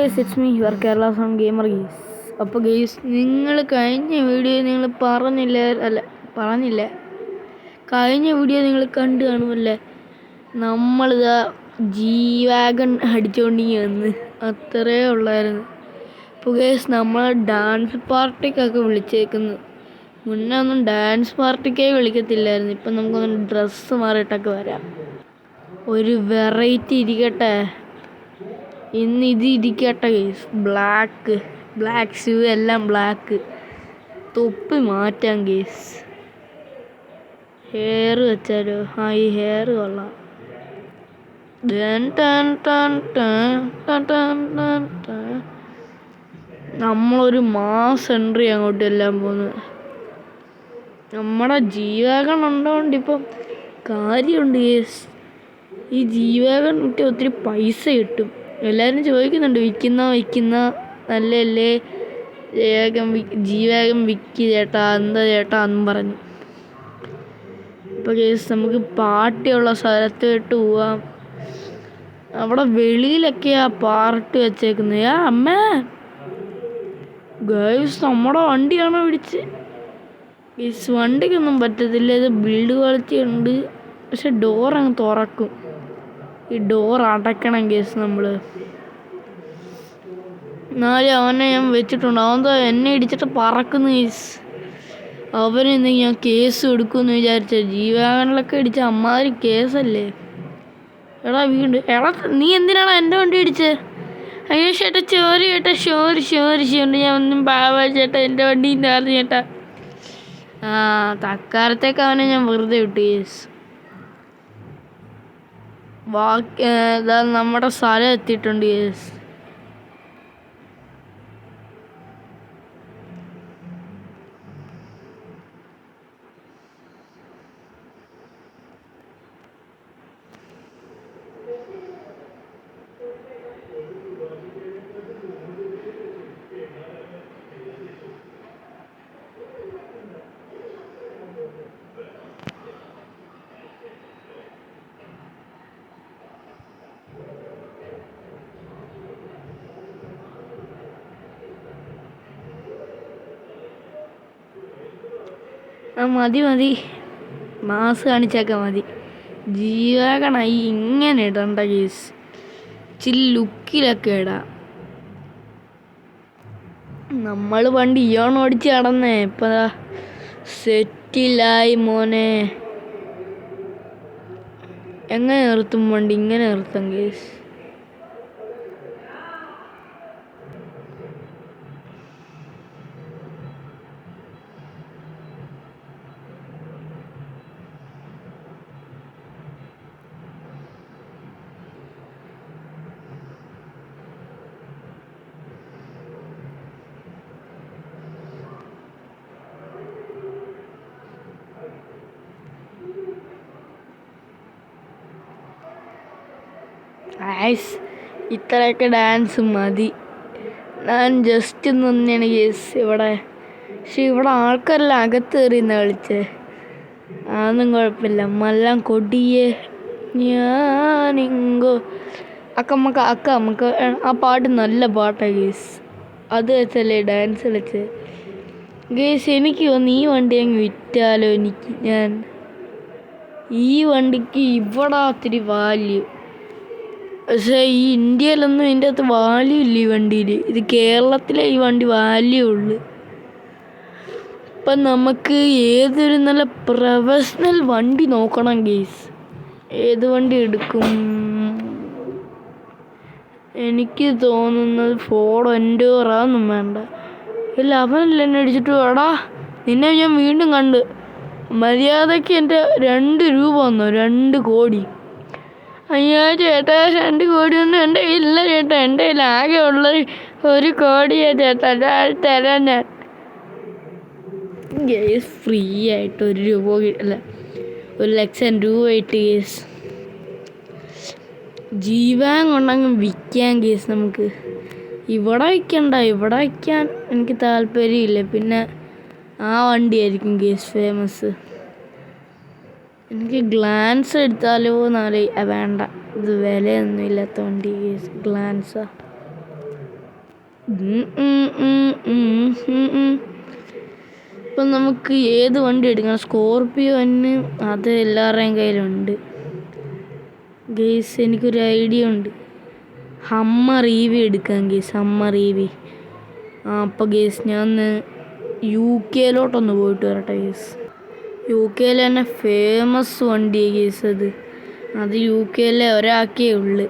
Guys, it's me your Kerala sound gamer guys. അപ്പോൾ guys, നിങ്ങൾ കഴിഞ്ഞ വീഡിയോ നിങ്ങൾ പറഞ്ഞില്ല കഴിഞ്ഞ വീഡിയോ നിങ്ങൾ കണ്ടു കാണുമല്ലേ? നമ്മളിതാ G-Wagon അടിച്ചുകൊണ്ടിങ്ങി വന്ന് അത്രേ ഉള്ളായിരുന്നു. അപ്പോൾ ഗെയ്സ്, നമ്മൾ ഡാൻസ് പാർട്ടിക്കൊക്കെ വിളിച്ചേക്കുന്നു. മുന്നേ ഒന്നും ഡാൻസ് പാർട്ടിക്കേ വിളിക്കത്തില്ലായിരുന്നു. ഇപ്പം നമുക്കൊന്ന് ഡ്രസ്സ് മാറിയിട്ടൊക്കെ വരാം. ഒരു വെറൈറ്റി ഇരിക്കട്ടെ. ഇന്ന് ഇത് ഇരിക്കട്ടെ ഗെയ്സ്. ബ്ലാക്ക് ഷൂ എല്ലാം ബ്ലാക്ക്. തൊപ്പി മാറ്റാം ഗെയ്സ്. ഹെയർ വെച്ചാലോ? ഈ ഹെയർ കൊള്ളാം. നമ്മളൊരു മാസ് എൻട്രി അങ്ങോട്ട് എല്ലാം പോകുന്നത്. നമ്മുടെ G-Wagon ഉണ്ടോണ്ട് ഇപ്പം കാര്യമുണ്ട് ഗെയ്സ്. ഈ G-Wagon വിറ്റ് ഒത്തിരി പൈസ കിട്ടും. എല്ലാവരും ചോദിക്കുന്നുണ്ട്, വിൽക്കുന്ന നല്ലല്ലേ G-Wagon വിൽക്ക് ചേട്ടാ, എന്താ ചേട്ടാ എന്നും പറഞ്ഞു. ഇപ്പോൾ ഗെയ്സ്, നമുക്ക് പാർട്ടിയുള്ള സ്ഥലത്ത് വിട്ട് പോവാം. അവിടെ വെളിയിലൊക്കെയാ പാർട്ടി വെച്ചേക്കുന്നത്. അമ്മേ ഗെയ്സ്, നമ്മുടെ വണ്ടിയാണോ പിടിച്ച്? ഗെയ്സ്, വണ്ടിക്കൊന്നും പറ്റത്തില്ല. ഇത് ബിൽഡ് ക്വാളിറ്റി ഉണ്ട്, പക്ഷെ ഡോർ അങ്ങ് തുറക്കും. ഈ ഡോർ അടയ്ക്കണം ഗെയ്സ് നമ്മൾ. എന്നാലും അവനെ ഞാൻ വെച്ചിട്ടുണ്ട്. അവന്താ എന്നെ ഇടിച്ചിട്ട് പറക്കുന്നു ഗെയ്സ്. അവനെന്ന് ഞാൻ കേസ് എടുക്കുമെന്ന് വിചാരിച്ച. G-Wagonലൊക്കെ ഇടിച്ച അമ്മാതിരി കേസല്ലേ. എടാ നീ എന്തിനാണ് എൻ്റെ വണ്ടി ഇടിച്ചത്? അയ്യോ ചേട്ടാ, ചോറി ചേട്ടാ, ഷോറി ഞാൻ ഒന്നും ചേട്ടാ, എൻ്റെ വണ്ടി ഇല്ലായിരുന്നു ചേട്ടാ. തക്കാലത്തേക്ക് അവനെ ഞാൻ വെറുതെ വിട്ടു കേസ്. നമ്മുടെ സ്ഥലം എത്തിയിട്ടുണ്ട് കേസ്. മതി മാസ് കാണിച്ചേക്കാൻ മതി. G-Wagon ഇങ്ങനെ ഇടണ്ട കേസ്. ചില ലുക്കിലൊക്കെ ഇടാം. നമ്മൾ വണ്ടി ഓടിച്ച് നടന്നേ. ഇപ്പം സെറ്റിലായി മോനെ. എങ്ങനെ നിർത്തും വണ്ടി? ഇങ്ങനെ നിർത്താം കേസ്. ഇത്രയൊക്കെ ഡാൻസ് മതി. ഞാൻ ജസ്റ്റ് തന്നെയാണ് കേസ് ഇവിടെ. പക്ഷെ ഇവിടെ ആൾക്കാരെല്ലാം അകത്ത് കയറിയെന്നാണ് കളിച്ചേ. അതൊന്നും കുഴപ്പമില്ല. മല്ലാം കൊടിയേ ഞാനിങ്കോ നമുക്ക് ആ പാട്ട് നല്ല പാട്ടാണ് ഗേസ്. അത് വെച്ചല്ലേ ഡാൻസ് കളിച്ച് ഗേസ്. എനിക്ക് തോന്നുന്നു ഈ വണ്ടി അങ്ങ് വിറ്റാലോ. ഈ വണ്ടിക്ക് ഇവിടെ ഒത്തിരി വാല്യൂ. പക്ഷേ ഈ ഇന്ത്യയിലൊന്നും ഇതിൻ്റെ അകത്ത് വാല്യൂ ഇല്ല ഈ വണ്ടിയിൽ. ഇത് കേരളത്തിലെ ഈ വണ്ടി വാല്യൂ ഉള്ളു. ഇപ്പം നമുക്ക് ഏതൊരു നല്ല പ്രൊഫഷണൽ വണ്ടി നോക്കണം ഗേസ്. ഏത് വണ്ടി എടുക്കും? എനിക്ക് തോന്നുന്നത് ഫോർഡ് എൻഡോറാന്നും വേണ്ട. ഇല്ല, അവനല്ല എന്നെ അടിച്ചിട്ട് വേടാ. നിന്നെ ഞാൻ വീണ്ടും കണ്ട്. മര്യാദയ്ക്ക് എൻ്റെ 2 രൂപ വന്നോ? 2 കോടി. അയ്യോ ചേട്ടാ, 2 കോടിയൊന്നും എൻ്റെ കയ്യിലില്ല ചേട്ടാ. എൻ്റെ കയ്യിൽ ആകെ ഉള്ളത് 1 കോടിയാ ചേട്ടാ. തരാൻ ഞാൻ ഗേസ് ഫ്രീ ആയിട്ട് 1 രൂപ അല്ല 1,00,000 രൂപ ആയിട്ട് ഗേസ്. G-Wagon കൊണ്ടങ്ങ് വിൽക്കാൻ കേസ്. നമുക്ക് ഇവിടെ വിൽക്കണ്ട. ഇവിടെ വിൽക്കാൻ എനിക്ക് താല്പര്യമില്ല. പിന്നെ ആ വണ്ടിയായിരിക്കും കേസ് ഫേമസ്. എനിക്ക് ഗ്ലാൻസ് എടുത്താലോ എന്നാലേ വേണ്ട. ഇത് വിലയൊന്നും ഇല്ലാത്ത വണ്ടി കേസ്. ഗ്ലാൻസാ ഇപ്പം നമുക്ക് ഏത് വണ്ടി എടുക്കണം? സ്കോർപിയോ തന്നെ, അത് എല്ലാവരുടെയും കയ്യിലുണ്ട് ഗെയ്സ്. എനിക്കൊരു ഐഡിയ ഉണ്ട്, ഹമ്മർ EV എടുക്കാം ഗെയ്സ്, ഹമ്മർ EV. അപ്പോൾ ഗെയ്സ് ഞാൻ UK പോയിട്ട് വരട്ടെ ഗെയ്സ്. UK തന്നെ ഫേമസ് വണ്ടിയാണ് ഗെയ്സ് അത് UK ഒരാൾക്കേ ഉള്ളു.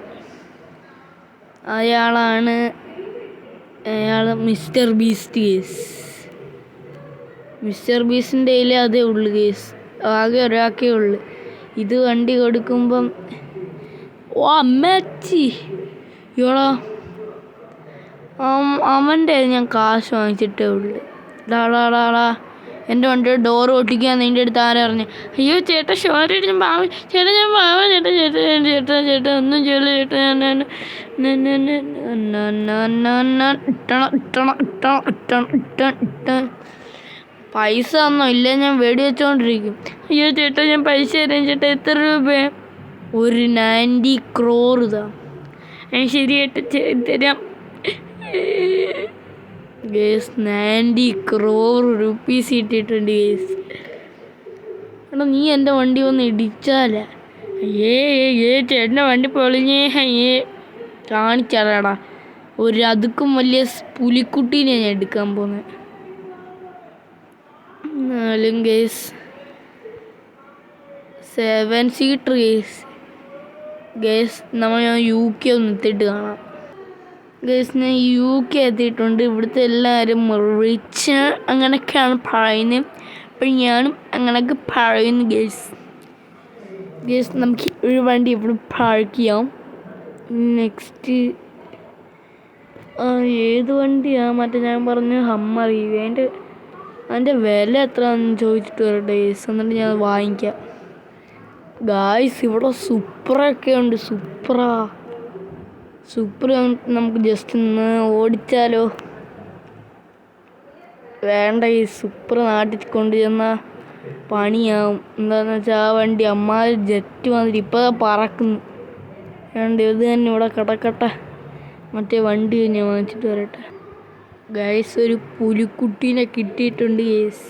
അയാൾ മിസ്റ്റർ ബീസ്റ്റ് ഗെയ്സ്. മിസ്റ്റർ ബീസ്റ്റിൻ്റെ കയ്യിൽ അതേ ഉള്ളു ഗെയ്സ്, ആകെ ഒരാൾക്കേ ഉള്ളു. ഇത് വണ്ടി കൊടുക്കുമ്പം അമ്മച്ചി യോളാ, അവൻ്റെ ഞാൻ കാശ് വാങ്ങിച്ചിട്ടേ ഉള്ളു. ഡാ എൻ്റെ വണ്ടിയുടെ ഡോറ് ഒട്ടിക്കാൻ നിൻ്റെ അടുത്ത് ആരാ പറഞ്ഞു? അയ്യോ ചേട്ടാ ഷോറി, ഞാൻ പാവ ചേട്ടാ, ഞാൻ പാവ ചേട്ടാ, ചേട്ടാ ചേട്ടാ ചേട്ടാ ഒന്നും ചെയ്യില്ല ചേട്ടാ. പൈസ ഒന്നും ഇല്ല, ഞാൻ വെടി വെച്ചോണ്ടിരിക്കും. അയ്യോ ചേട്ടാ ഞാൻ പൈസ തരാം ചേട്ടാ. എത്ര രൂപ? ഒരു 90 crore ഇതാ. ശരി ചേട്ടാ തരാം ഗേസ്. 90 crore rupees ഇട്ടിട്ടുണ്ട് ഗേസ്. എടാ നീ എൻ്റെ വണ്ടി വന്ന് ഇടിച്ചാലേ ചേട്ടൻ്റെ വണ്ടി പൊളിഞ്ഞേ കാണിച്ചാടാ. അതുക്കും വലിയ പുലിക്കുട്ടീനെ ഞാൻ എടുക്കാൻ പോകുന്നത്. എന്നാലും ഗേസ് 7 seater ഗേസ്. നമ്മൾ UK ഒന്ന് എത്തിയിട്ട് കാണാം ഗേസ്. ഞാൻ UK എത്തിയിട്ടുണ്ട്. ഇവിടുത്തെ എല്ലാവരും റിച്ച് അങ്ങനെയൊക്കെയാണ് പറയുന്നത്. അപ്പം ഞാനും അങ്ങനെയൊക്കെ പറയുന്നു ഗേസ്. നമുക്ക് ഒരു വണ്ടി ഇവിടെ പാർക്ക് ചെയ്യാം. നെക്സ്റ്റ് ഏത് വണ്ടിയാണ്? മറ്റേ ഞാൻ പറഞ്ഞ ഹമ്മർ EV. അതിൻ്റെ വില എത്രയാണെന്ന് ചോദിച്ചിട്ട് വരട്ടെ ഗേസ്, എന്നിട്ട് ഞാൻ വാങ്ങിക്കാം ഗായ്സ്. ഇവിടെ സൂപ്പറൊക്കെ ഉണ്ട്. സൂപ്പർ നമുക്ക് ജസ്റ്റ് ഒന്ന് ഓടിച്ചാലോ? വേണ്ട, ഈ സൂപ്പർ നാട്ടിൽ കൊണ്ടുചെന്നാൽ പണിയാവും. എന്താണെന്ന് വെച്ചാൽ ആ വണ്ടി അമ്മാര് ജെറ്റ് വന്നിട്ട് ഇപ്പോൾ പറക്കുന്നു. വേണ്ട, ഇത് തന്നെ ഇവിടെ കിടക്കട്ടെ. മറ്റേ വണ്ടി ഞാൻ വാങ്ങിച്ചിട്ട് വരട്ടെ ഗൈസ്. ഒരു പുലിക്കുട്ടീനെ കിട്ടിയിട്ടുണ്ട് ഗൈസ്.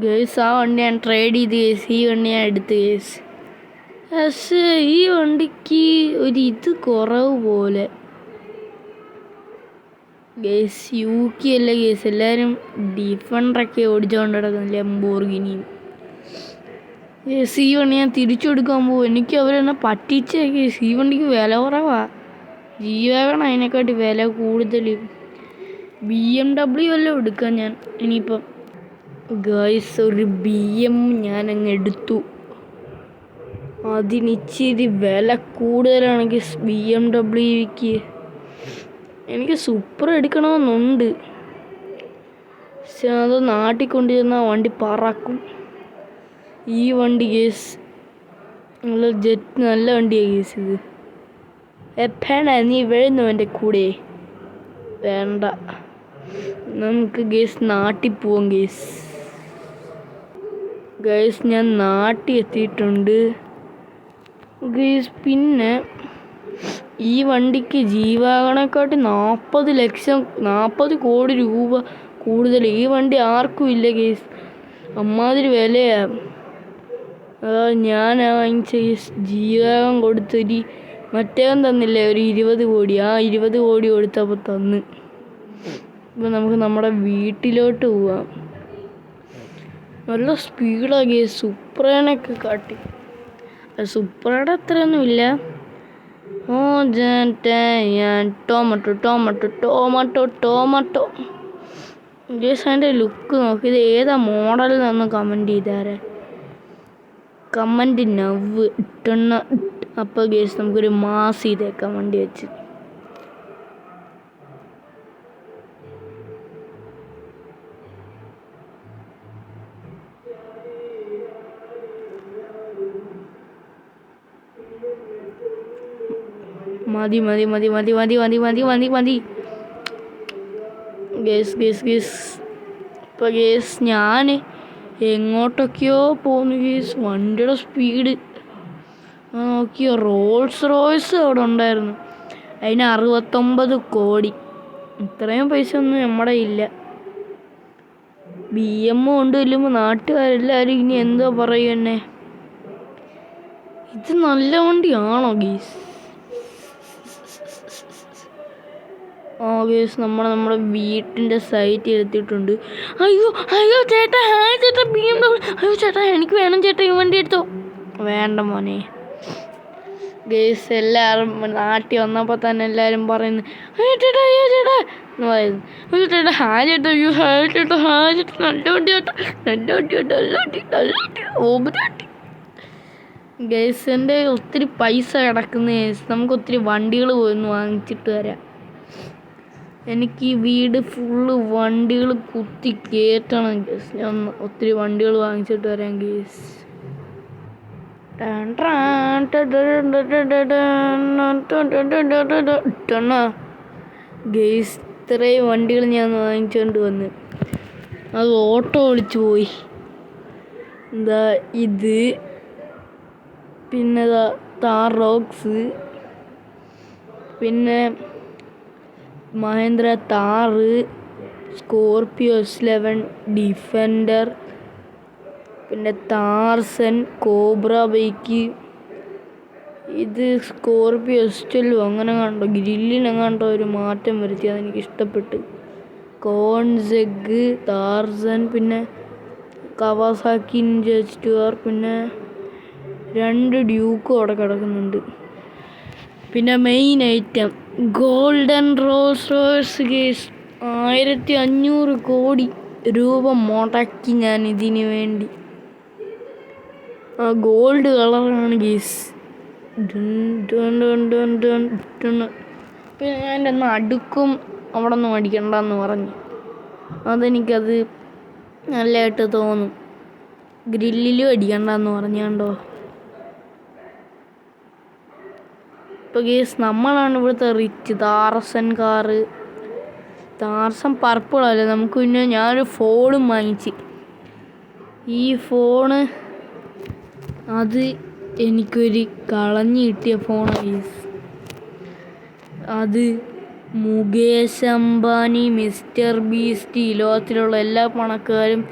ഗൈസ് ആ വണ്ടി ഞാൻ ട്രേഡ് ചെയ്ത് ഗൈസ്. ഈ വണ്ടി ഞാൻ എടുത്ത് ഗൈസ്. പക്ഷേ ഈ വണ്ടിക്ക് ഇത് കുറവ് പോലെ ഗൈസ്. UK അല്ലേ ഗൈസ്, എല്ലാവരും ഡിഫൻഡറൊക്കെ ഓടിച്ചുകൊണ്ട് കിടക്കുന്നില്ല, ലംബോർഗിനിയും ഗൈസ്. ഈ വണ്ടി ഞാൻ തിരിച്ചു കൊടുക്കാൻ പോകും. എനിക്ക് അവരെന്നെ പറ്റിച്ചേ ഗൈസ്. ഈ വണ്ടിക്ക് വില കുറവാണ്. G-Wagon അതിനെക്കാട്ടി വില കൂടുതൽ. BMW എല്ലാം എടുക്കാം ഞാൻ ഇനിയിപ്പം ഗൈസ്. ഒരു BM ഞാൻ അങ്ങ് എടുത്തു. അതിനിച്ചിരി വില കൂടുതലാണെങ്കിൽ BMWക്ക്. എനിക്ക് സൂപ്പർ എടുക്കണമെന്നുണ്ട്, പക്ഷെ അത് നാട്ടിൽ കൊണ്ടു ചെന്നാൽ വണ്ടി പറക്കും. ഈ വണ്ടി കേസ് നല്ല വണ്ടിയാണ് കേസ്. ഇത് എപ്പോഴാണ് നീ വരുന്നു എൻ്റെ കൂടെ? വേണ്ട, നമുക്ക് ഗേസ് നാട്ടിൽ പോവാം ഗേസ്. ഞാൻ നാട്ടിൽ എത്തിയിട്ടുണ്ട് ഗേസ്. പിന്നെ ഈ വണ്ടിക്ക് G-Wagonനെക്കാട്ടി 40 കോടി രൂപ കൂടുതൽ. ഈ വണ്ടി ആർക്കും ഇല്ല ഗേസ്, അമ്മാതിരി വിലയാണ്. ഞാൻ വാങ്ങിച്ച G-Wagon കൊടുത്തൊരു മറ്റേവൻ തന്നില്ലേ ഒരു 20 കോടി. ആ 20 കോടി കൊടുത്തപ്പോൾ തന്ന്. ഇപ്പം നമുക്ക് നമ്മുടെ വീട്ടിലോട്ട് പോവാം. നല്ല സ്പീഡാണ് ഗേസ്, സൂപ്പറിനൊക്കെ കാട്ടി. സൂപ്പറുടെ അത്രയൊന്നുമില്ല. ടൊമാറ്റോ ഗേസ്. അതിൻ്റെ ലുക്ക് നോക്കി, ഇത് ഏതാ മോഡൽ എന്നൊന്ന് കമൻറ്റ് ചെയ്താരെ. കമൻറ്റ് നവ് ഇട്ടെണ്ണ. അപ്പോൾ ഗേസ് നമുക്കൊരു മാസ് ചെയ്തേക്കാം വണ്ടി വെച്ച്. മതി ഗേസ്. ഇപ്പോൾ ഗേസ് ഞാൻ എങ്ങോട്ടൊക്കെയോ പോകുന്നു ഗേസ്. വണ്ടിയുടെ സ്പീഡ് നോക്കിയോ, റോൾസ് റോയ്സ് അവിടെ ഉണ്ടായിരുന്നു. അതിന് 69 കോടി. ഇത്രയും പൈസ ഒന്നും നമ്മുടെ ഇല്ല. BM കൊണ്ട് ചെല്ലുമ്പോൾ നാട്ടുകാരെല്ലാവരും ഇനി എന്തോ പറയും എന്നെ. ഇത് നല്ല വണ്ടിയാണോ ഗീസ്? ഗീസ് നമ്മുടെ വീട്ടിൻ്റെ സൈറ്റിൽ എത്തിയിട്ടുണ്ട്. അയ്യോ അയ്യോ ചേട്ടാ, ഹായ് ചേട്ടാ, BMW. അയ്യോ ചേട്ടാ, എനിക്ക് വേണം ചേട്ടാ, ഈ വണ്ടി എടുത്തോ. വേണ്ട മോനെ. ഗേസ് എല്ലാവരും നാട്ടിൽ വന്നപ്പോൾ തന്നെ എല്ലാവരും പറയുന്നു, അയ്യോ ചേട്ടാ, അയ്യോ ചേട്ടാ എന്ന് പറയുന്നു. അയ്യോ ചേട്ടാ, ഹായ് ചേട്ടാ, അയ്യോ ഹായ് ചേട്ടാ, ഹായ് ചേട്ടാ, നല്ല വണ്ടി ചേട്ടാ, നല്ല വണ്ടി ചേട്ടാ, നല്ല വണ്ടി, നല്ല വണ്ടി, ഓപറ്റി. ഗേസ് എൻ്റെ ഒത്തിരി പൈസ കിടക്കുന്ന ഗേസ്, നമുക്ക് ഒത്തിരി വണ്ടികൾ പോയിന്ന് വാങ്ങിച്ചിട്ട് വരാം. എനിക്ക് ഈ വീട് ഫുള്ള് വണ്ടികൾ കുത്തി കയറ്റണം ഗേസ്. ഞാൻ ഒത്തിരി വണ്ടികൾ വാങ്ങിച്ചിട്ട് വരാം ഗേസ്. ഗേസ് ഇത്രയും വണ്ടികൾ ഞാൻ വാങ്ങിച്ചുകൊണ്ട് വന്ന് അത് ഓട്ടോ വിളിച്ചു പോയി. എന്താ ഇത്, പിന്നെ താർ റോക്സ്, പിന്നെ മഹേന്ദ്ര താറ്, സ്കോർപിയോ S11, ഡിഫൻഡർ, പിന്നെ താർസൻ, കോബ്ര ബൈക്ക്, ഇത് സ്കോർപിയോ S12 അങ്ങനെ കണ്ടോ, ഗ്രില്ലിനെങ്ങാണ്ടോ ഒരു മാറ്റം വരുത്തി, അതെനിക്ക് ഇഷ്ടപ്പെട്ട്. കോൺസെഗ്, താർസൻ, പിന്നെ കവാസാക്കി നിഞ്ച H2R, പിന്നെ 2 ഡ്യൂക്കും അവിടെ കിടക്കുന്നുണ്ട്. പിന്നെ main item golden Rolls Royce ഗേസ്. 1500 കോടി രൂപ മുടക്കി ഞാൻ ഇതിന് വേണ്ടി. ഗോൾഡ് കളറാണ് ഗേസ്. പിന്നെ ഞാൻ എൻ്റെ അടുക്കും അവിടെ നിന്ന് മേടിക്കണ്ടെന്ന് പറഞ്ഞു. അതെനിക്കത് നല്ലതായിട്ട് തോന്നും. ഗ്രില്ലിലും അടിക്കണ്ടെന്ന് പറഞ്ഞുണ്ടോ. ഇപ്പോൾ ഗേസ് നമ്മളാണ് ഇവിടുത്തെ റിച്ച്. താർസൻ കാറ്, താർസൻ പർപ്പിളല്ലേ നമുക്ക്. പിന്നെ ഞാനൊരു ഫോണും വാങ്ങിച്ച്. ഈ ഫോണ് അത് എനിക്കൊരു കളഞ്ഞു കിട്ടിയ ഫോണാണ് ഗേസ്. അത് മുകേഷ് അംബാനി, മിസ്റ്റർ ബീസ്റ്റ്, ഈ ലോകത്തിലുള്ള എല്ലാ പണക്കാരും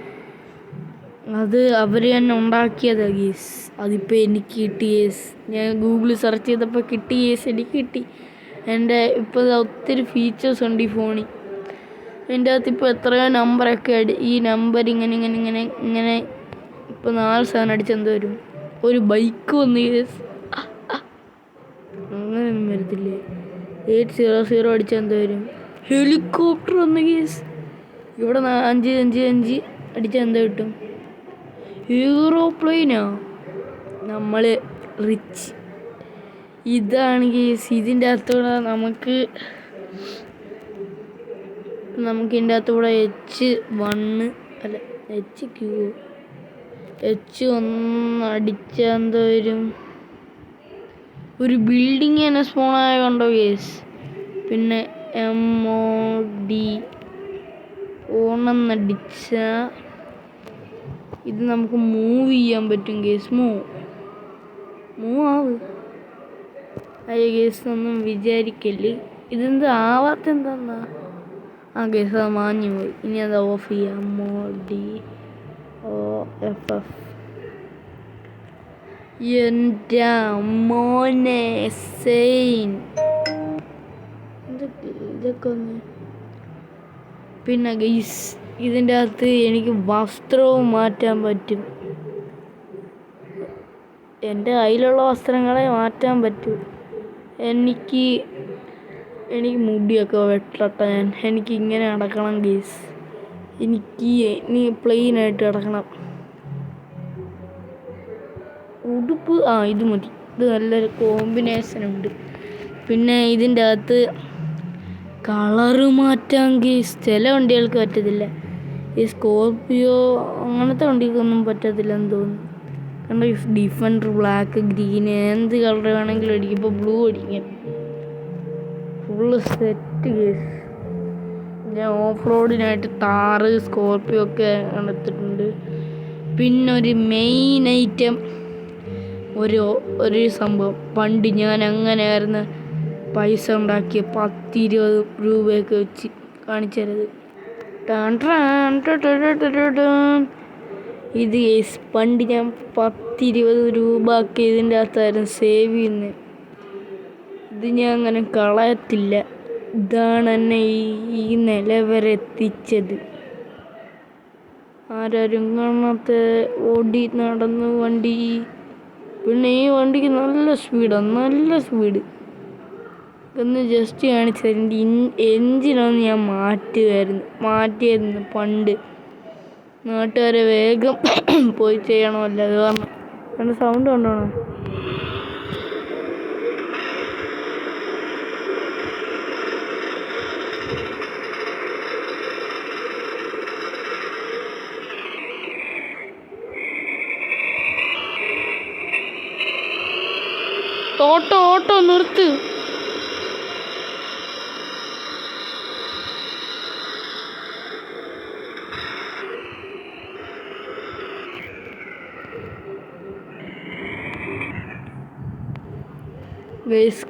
അത് അവർ തന്നെ ഉണ്ടാക്കിയതാണ് ഗേസ്. അതിപ്പോൾ എനിക്ക് കിട്ടി ഗേസ്. ഞാൻ ഗൂഗിളിൽ സെർച്ച് ചെയ്തപ്പോൾ കിട്ടി ഗേസ്, എനിക്ക് കിട്ടി. എൻ്റെ ഇപ്പോൾ ഒത്തിരി ഫീച്ചേഴ്സ് ഉണ്ട് ഈ ഫോണിൽ. എൻ്റെ അകത്ത് ഇപ്പോൾ എത്രയോ നമ്പറൊക്കെ ഈ നമ്പർ ഇങ്ങനെ ഇപ്പോൾ 4 അടിച്ചെന്ത് വരും. ഒരു ബൈക്ക് വന്നു ഗേസ്. അങ്ങനെയൊന്നും വരത്തില്ലേ. 800 അടിച്ചെന്ത് വരും. ഹെലികോപ്റ്റർ വന്നു ഗേസ്. ഇവിടെ 555 അടിച്ചെന്ത് കിട്ടും. എയ്റോപ്ലെയിനോ. നമ്മൾ റിച്ച്. ഇതാണ് ഗേസ്. ഇതിൻ്റെ അകത്തൂടെ നമുക്ക് ഇതിൻ്റെ അകത്തൂടെ H1 അടിച്ചെന്ത് വരും. ഒരു ബിൽഡിങ് തന്നെ സ്പോണായ കണ്ടോ ഗേസ്. പിന്നെ MOD ഓണെന്നടിച്ച ഇത് നമുക്ക് മൂവ് ചെയ്യാൻ പറ്റും ഗേസ്. മൂവ് ആവ്. അയ്യോ ഗേസ്, ഒന്നും വിചാരിക്കല്. ഇതെന്ത് ആവാത്ത എന്താന്നാ. ഗേസ് അത് മാഞ്ഞു പോയി. ഇനി അത് ഓഫ് ചെയ്യാം. MODOFF. എൻ്റെ മോനെ സെയിൻ. ഇതൊക്കെ ഒന്ന്. പിന്നെ ഗേസ് ഇതിൻ്റെ അകത്ത് എനിക്ക് വസ്ത്രവും മാറ്റാൻ പറ്റും. എൻ്റെ കയ്യിലുള്ള വസ്ത്രങ്ങളെ മാറ്റാൻ പറ്റൂ. എനിക്ക് മുടിയൊക്കെ വെട്ടട്ടെ. എനിക്ക് ഇങ്ങനെ നടക്കണം ഗേസ്. ഇനി പ്ലെയിനായിട്ട് കിടക്കണം. ഉടുപ്പ് ഇത് മതി. ഇത് നല്ലൊരു കോമ്പിനേഷനുണ്ട്. പിന്നെ ഇതിൻ്റെ അകത്ത് കളറ് മാറ്റാൻ ഗേസ്. ചില വണ്ടികൾക്ക് പറ്റത്തില്ല. ഈ സ്കോർപിയോ അങ്ങനത്തെ വണ്ടിക്കൊന്നും പറ്റത്തില്ലെന്ന് തോന്നുന്നു. കണ്ടോ, ഡിഫൻഡർ ബ്ലാക്ക്, ഗ്രീൻ, എന്ത് കളർ വേണമെങ്കിലും അടിക്കും. ഇപ്പോൾ ബ്ലൂ അടിക്കാം. Full set case. ഞാൻ ഓഫ് റോഡിനായിട്ട് താറ്, സ്കോർപിയോ ഒക്കെ എടുത്തിട്ടുണ്ട്. പിന്നെ ഒരു മെയിൻ ഐറ്റം ഒരു ഒരു സംഭവം. പണ്ട് ഞാൻ അങ്ങനെയായിരുന്നു പൈസ ഉണ്ടാക്കിയ 10-20 രൂപയൊക്കെ വെച്ച് കാണിച്ചത്. ഇത് പണ്ട് ഞാൻ 10-20 രൂപ ഒക്കെ ഇതിൻ്റെ അകത്തായിരുന്നു സേവ് ചെയ്യുന്നത്. ഇത് ഞാൻ അങ്ങനെ കളയത്തില്ല. ഇതാണ് എന്നെ ഈ നില വരെ എത്തിച്ചത്. ആരും കാണാത്ത ഓടി നടന്ന് വണ്ടി. പിന്നെ ഈ വണ്ടിക്ക് നല്ല സ്പീഡാണ്, നല്ല സ്പീഡ്. ഒന്ന് ജസ്റ്റ് കാണിച്ചത് എൻ്റെ എൻജിനൊന്ന് ഞാൻ മാറ്റിയായിരുന്നു പണ്ട്. നാട്ടുകാരെ വേഗം പോയി ചെയ്യണമല്ലോ, അത് കാരണം. എൻ്റെ സൗണ്ട് കണ്ടോണോ? ഓട്ടോ നിർത്ത്.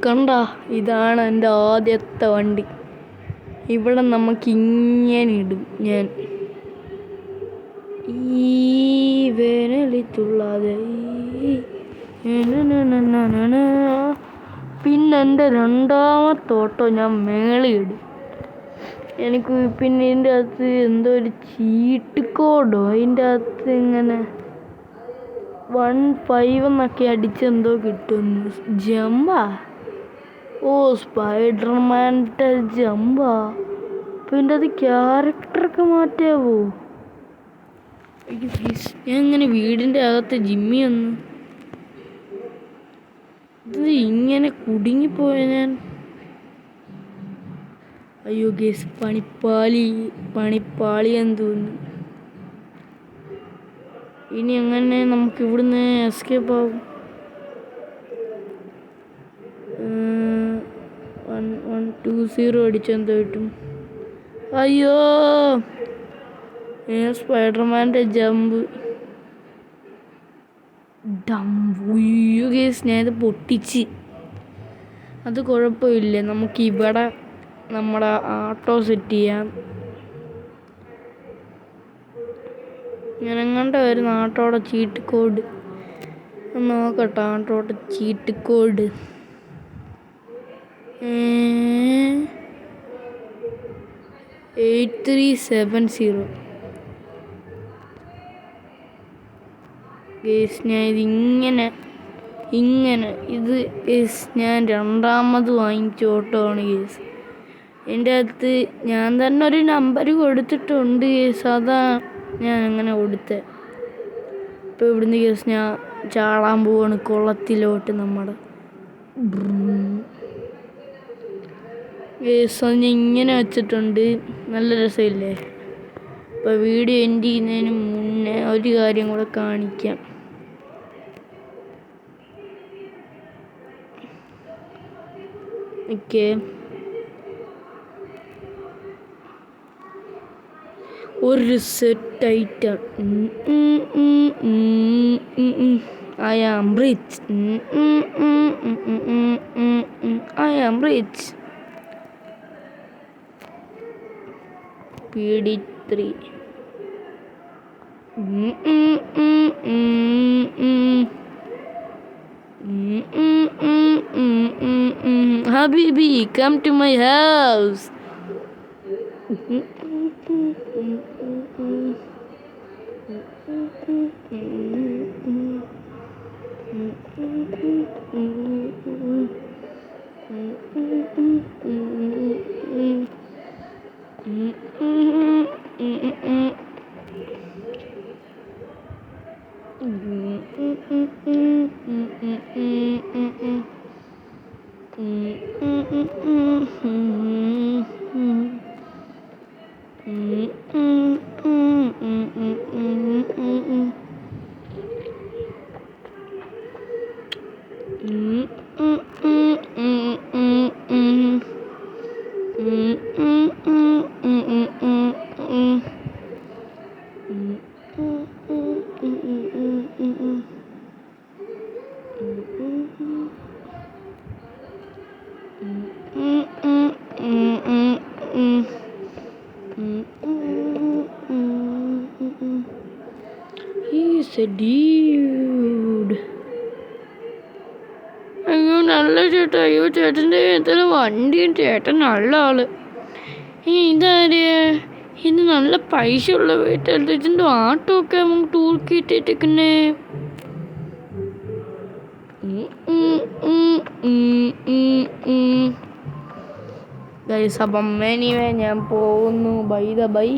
കണ്ട, ഇതാണ് എൻ്റെ ആദ്യത്തെ വണ്ടി. ഇവിടെ നമുക്കിങ്ങനെ ഇടും ഞാൻ. ഈ വേനലിത്തുള്ളാതെ. പിന്നെ എൻ്റെ രണ്ടാമത്തെ ഓട്ടോ ഞാൻ മേളിയിടും. എനിക്ക് പിന്നെ ഇതിൻ്റെ അകത്ത് എന്തോ ഒരു ചീട്ട് കോഡോ അതിൻ്റെ അകത്ത് ഇങ്ങനെ 15 എന്നൊക്കെ അടിച്ചെന്തോ കിട്ടുന്നു. ജമ്പാ, ഓ സ്പൈഡർമാൻ്റെ ജമ്പാ. അപ്പം ഇതിൻ്റെ അത് ക്യാരക്ടറൊക്കെ മാറ്റാവോ? ഞാൻ ഇങ്ങനെ വീടിൻ്റെ അകത്ത് ജിമ്മി വന്നു. ഇത് ഇങ്ങനെ കുടുങ്ങിപ്പോയ ഞാൻ. അയ്യോ ഗേസ്, പണിപ്പാളിയെന്ന് തോന്നുന്നു. ഇനി എങ്ങനെ നമുക്ക് ഇവിടുന്ന് എസ്കേപ്പ് ആവും? 120 അടിച്ചെന്തോ കിട്ടും. അയ്യോ, സ്പൈഡർമാൻ്റെ ജമ്പ്. അയ്യോ ഗേസ്, ഞാനിത് പൊട്ടിച്ച്. അത് കുഴപ്പമില്ല, നമുക്കിവിടെ നമ്മുടെ ആട്ടോ സെറ്റ് ചെയ്യാം. ഞാനെങ്ങാണ്ട് വരുന്ന ആട്ടോടെ ചീട്ട് കോഡ് നോക്കട്ടെ. ആട്ടോടെ ചീട്ട് കോഡ് 8370. ഗേസ്, ഞാൻ ഇത് ഗേസ് ഞാൻ രണ്ടാമത് വാങ്ങിച്ച ഓട്ടോ ആണ് ഗേസ്. എൻ്റെ അകത്ത് ഞാൻ തന്നെ ഒരു നമ്പർ കൊടുത്തിട്ടുണ്ട് ഗേസ്. അതാ ഞാൻ അങ്ങനെ കൊടുത്തത്. ഇപ്പോൾ ഇവിടുന്ന് ഗേസ് ഞാൻ ചാടാൻ പോവാണ് കുളത്തിലോട്ട്. നമ്മുടെ ഗേസ് അത് ഞാൻ ഇങ്ങനെ വെച്ചിട്ടുണ്ട്. നല്ല രസമില്ലേ? അപ്പോൾ വീഡിയോ എൻഡ് ചെയ്യുന്നതിന് മുന്നേ ഒരു കാര്യം കൂടെ കാണിക്കാം. ഓക്കെ, ഒരു set item. I am rich. I am rich. PD3. Habibi, come to my house. He's a dude. അയ്യോ നല്ല ചേട്ടാ, അയ്യോ ചേട്ടൻ്റെ എത്ര വണ്ടിയും, ചേട്ടൻ നല്ല ആള്. ഇതാര് ഇത് നല്ല പൈസ ഉള്ള വീട്ടിൽ ഇതിൻ്റെ ആട്ടോ ഒക്കെ ടൂർ കിട്ടിട്ടിരിക്കുന്നേ. ഗൈസ് അപ്പം എനിവേ ഞാൻ പോകുന്നു. By the by.